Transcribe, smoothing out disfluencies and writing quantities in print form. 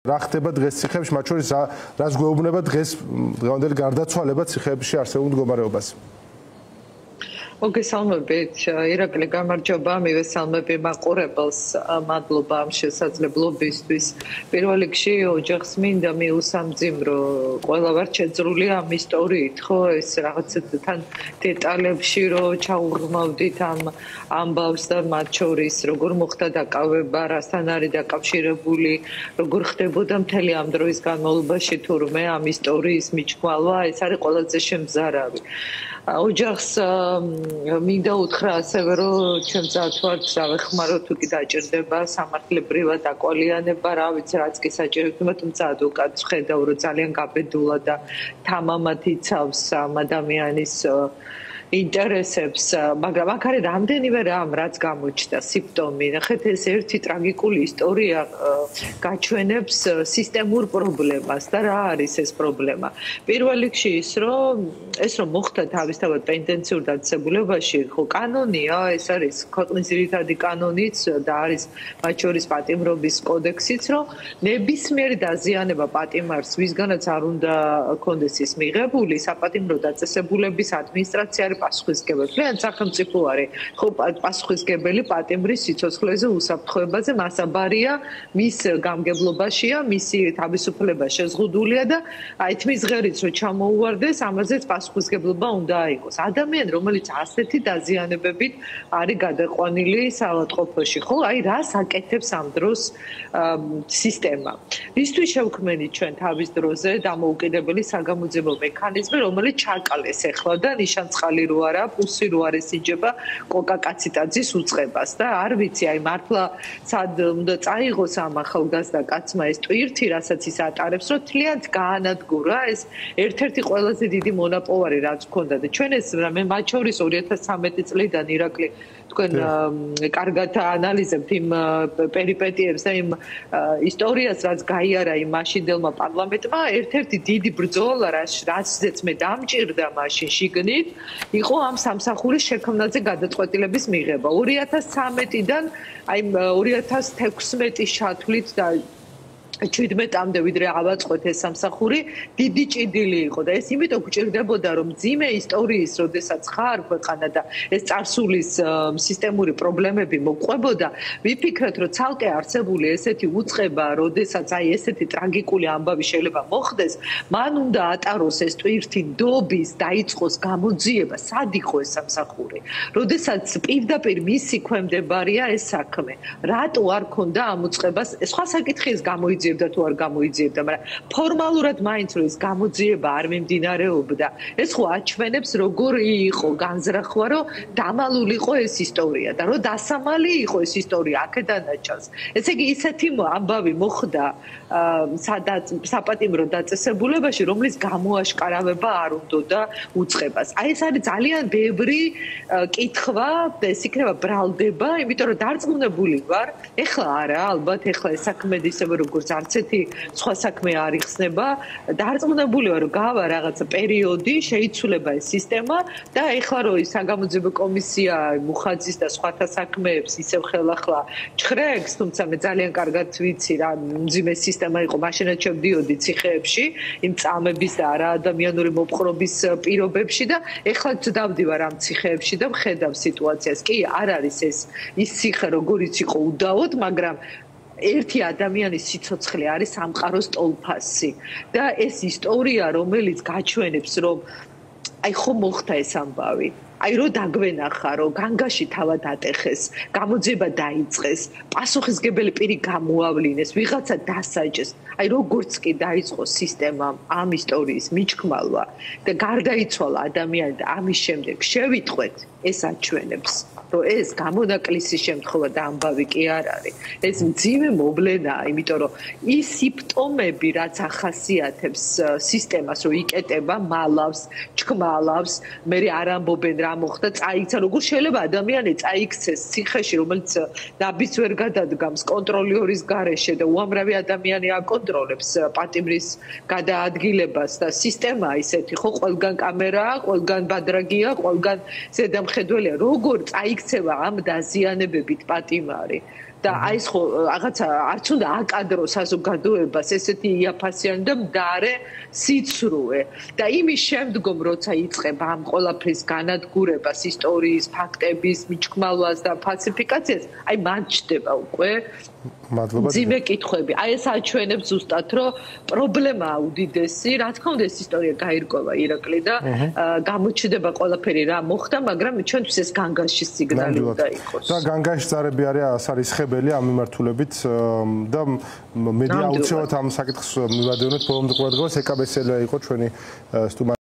რა ხდება დღეს ციხეებში, მათ შორის რას გვეუბნება დღეს დღევანდელი გარდაცვალება ციხეებში არსებულ მდგომარეობას? მოგესალმებით, ირაკლი, გამარჯობა, მივესალმები მაყურებელს, მადლობა ამ შესაძლებლობისთვის. პირველ რიგში ოჯახს მინდა მიუსამძიმრო, ყველა ვარ შეძრული ამ ისტორიით, ხო, ეს რაღაცა თან დეტალებში რო ჩაუღრმავდით ამ ამბავს და მათ შორის როგორ მოხდა დაკავება, რასთან არის დაკავშირებული, როგორ ხდებოდა მთელი ამ დროის განმავლობაში თურმე ამ ისტორიის მიჩმალვა, ეს არის ყველაზე შემზარავი. ოჯახს მინდა უთხრა ასევე რომ ჩვენ წავთვალთ რავეხმარო თუ კი დაჭირდება სამართლებრივად დაკვალიანება რა ვიცი რაც კი საჭიროა თუმცა ადვოკატს ხედავ რომ ძალიან გაბედულა და თამამად იცავს ამ ადამიანის ინტერესებს, მაგრამ აქ არის რამდენიმე რამ, რაც გამოჩნდა სიმპტომი. ნახეთ, ეს ერთი ტრაგიკული ისტორია გაჩვენებს სისტემურ პრობლემას და რა არის ეს პრობლემა. პირველ რიგში ის რომ მოხდა თავისთავად პენტენციურ დაწესებულებაში, ხო, კანონია, ეს არის ქვეყნის ძირითადი კანონიც და არის მათ შორის პატიმრობის კოდექსიც, რომ ნებისმიერი დაზიანება პატიმარს, ვისგანაც არ უნდა კონდეს ის მიღებული, საპატიმრო დაწესებულების ადმინისტრაცია პასუხისგებელი. ან სახელმწიფო არის, ხო, პასუხისგებელი პატიმრის სიცოცხლეზე უსაფრთხოებაზე, მასაბარია, მის გამგებლობაშია, მისი თავისუფლება შეზღუდულია და აი თმის ღერიც რომ ჩამოუვარდეს, ამაზეც პასუხისგებლობა უნდა აიღოს. ადამიანი, რომელიც ასეთი დაზიანებებით არის გადაყვანილი საავადმყოფოში, ხო, აი რას აკეთებს ამ დროს სისტემა. ისთვის შევქმნით ჩვენ თავის დროზე დამოუკიდებელი საგამოძიებო მექანიზმი, რომელიც ჩაკალეს ახლა და ნიშანწყალი რო არა, პულსი რო არის იჯება კოკა-კაციტაძის უწყებას და არ ვიცი, აი მართლა სად უნდა წაიღოს ამ ახალგაზრდა კაცმა ეს ტვირთი, რასაც ის ატარებს, რომ თლიანად გაანადგურა ეს ერთ-ერთი ყველაზე დიდი მონაპოვარი რაც ჰქონდა და ჩვენ ეს მე მათ შორის 2013 წლიდან ირაკლი თქვენ კარგად ანალიზებთ იმ პერიპეტიებს და იმ ისტორიას, რაც გაიარა იმ მაშინდელმა პარლამენტმა, ერთ-ერთი დიდი ბრძოლა, რაცაც მე დამჭირდა მაშინ შიგნით, იყო ამ სამსახურის შექმნაზე გადაწყვეტილების მიღება. 2013-დან აი 2016-ის შათვლით და 17-მდე ვიდრე ავაწყოთ ეს სამსახური, დიდი ჭიდილი იყო და ეს იმიტომ გვჭირდებოდა, რომ ძიმე ისტორიის, როდესაც ხარ ქვეყანა და ეს წარსულის სისტემური პრობლემები მოყვებოდა, ვიფიქრეთ, რომ ცალკე არსებული ესეთი უწყება, როდესაც აი ესეთი ტრაგიკული ამბავი შეიძლება მოხდეს, მან უნდა ატაროს ეს ტვირთი დობის, დაიწყოს გამოძიება, სად იყო ეს სამსახური. როდესაც პირდაპირ მისი ქვემდებარია ეს საქმე. რატო არ ქონდა ამ უწყებას? სხვა საკითხის გამოიძიება და თუ არ გამოიძიებდა, მაგრამ ფორმალურად მაინც რომ ეს გამოძიება არ მიმდინარეობდა, ეს ხო აჩვენებს როგორ იყო განზრახვა, რომ დამალული იყო ეს ისტორია და რომ დასამალი იყო ეს ისტორია აქედან აჩანს. ესე იგი ისეთი ამბავი მოხდა საპატიმრო დაწესებულებაში, რომლის გამოაშკარავება არ უნდოდა უწყებას. აი ეს არის ძალიან ბევრი კითხვა, ეს იქნება ბრალდება, იმიტომ რომ დარწმუნებული ვარ, ეხლა არა, ალბათ ეხლა ეს საქმე ისევე როგორც არც ერთი სხვა საქმე არ იხსნება, დარწმუნებული ვარ, რომ გავა რაღაცა პერიოდი, შეიცვლება ეს სისტემა და ეხლა რო ის საგამოძიებო კომისია მუხაძის და სხვათა საქმეებს ისევ ხელახლა ჩხრეკს, თუმცა მე ძალიან კარგად ვიცი რა მძიმე სისტემა იყო, მაშინაც შევდიოდი ციხეებში, იმ წამების და არა ადამიანური მოპყრობის პირობებში და ეხლა დავდივარ ამ ციხეებში და ვხედავ სიტუაციას. კი, არ არის ეს ის ციხე, როგორიც იყო უდაოდ, მაგრამ ერთი ადამიანის სიცოცხლე არის სამყაროს ტოლფასი და ეს ისტორია, რომელიც გაჩვენებს, რომ აი ხო მოხდა ეს ამბავი. აი რო დაგვენახა, რომ განგაში თავად ატეხეს, გამოძიება დაიწყეს, პასუხისგებელი პირი გამოავლინეს, ვიღაცა დასაჯეს. აი როგორც კი დაიწყო სისტემამ ამ ისტორიის მიჩქმალვა და გარდაიცვალა ადამიანი და ამის შემდეგ შევიტყვეთ, ეს აჩვენებს, რომ ეს გამონაკლისი შემთხვევა და ამბავი კი არ არის. ეს მძიმე მოვლენაა, იმიტომ რომ ის სიმპტომები, რაც ახასიათებს სისტემას, რომ იკეტება, მალავს, ჩქმალავს, მე არ ამბობენ რა მოხდა, წაიქცა, როგორ შეიძლება ადამიანი წაიქცეს ციხეში, რომელიც ნაბის ვერ გადადგამს კონტროლიორის გარეშე და უამრავი ადამიანი აკონტროლებს პატიმრის გადაადგილებას და სისტემა ისეთი, ხო, ყველგან კამერაა, ყველგან ბადრაგია, ყველგან ზედამხედველია, როგორ წაიქცევა ამ დაზიანებებით პატიმარი. და აი ეს ხო რაღაცა არც უნდა აკადრო საზოგადოებას ესეთი იაფასიანი და მდარე სიცრუე და იმის შემდგომ როცა იწყება ამ ყველაფრის განადგურებას ისტორიის ფაქტების მიჩქმალვას და ფალსიფიკაციას აი მან ჩდება უკვე მადლობა ძიმე კითხვები აი ეს აჩვენებს ზუსტად რომ პრობლემაა უდიდესი რა თქმა უნდა ეს ისტორია გაირკვევა ირაკლი და გამოჩნდება ყველაფერი რა მოხდა მაგრამ ჩვენთვის ეს განგაში სიგნალი უნდა იყოს და განგაში წარები არის ხებელი ამ მიმართულებით და მედია აუცილებლად ამ საკითხს მივადევნოთ ბოლომდე ყურადღებას ეკაბესელი იყო ჩვენი სტუმარი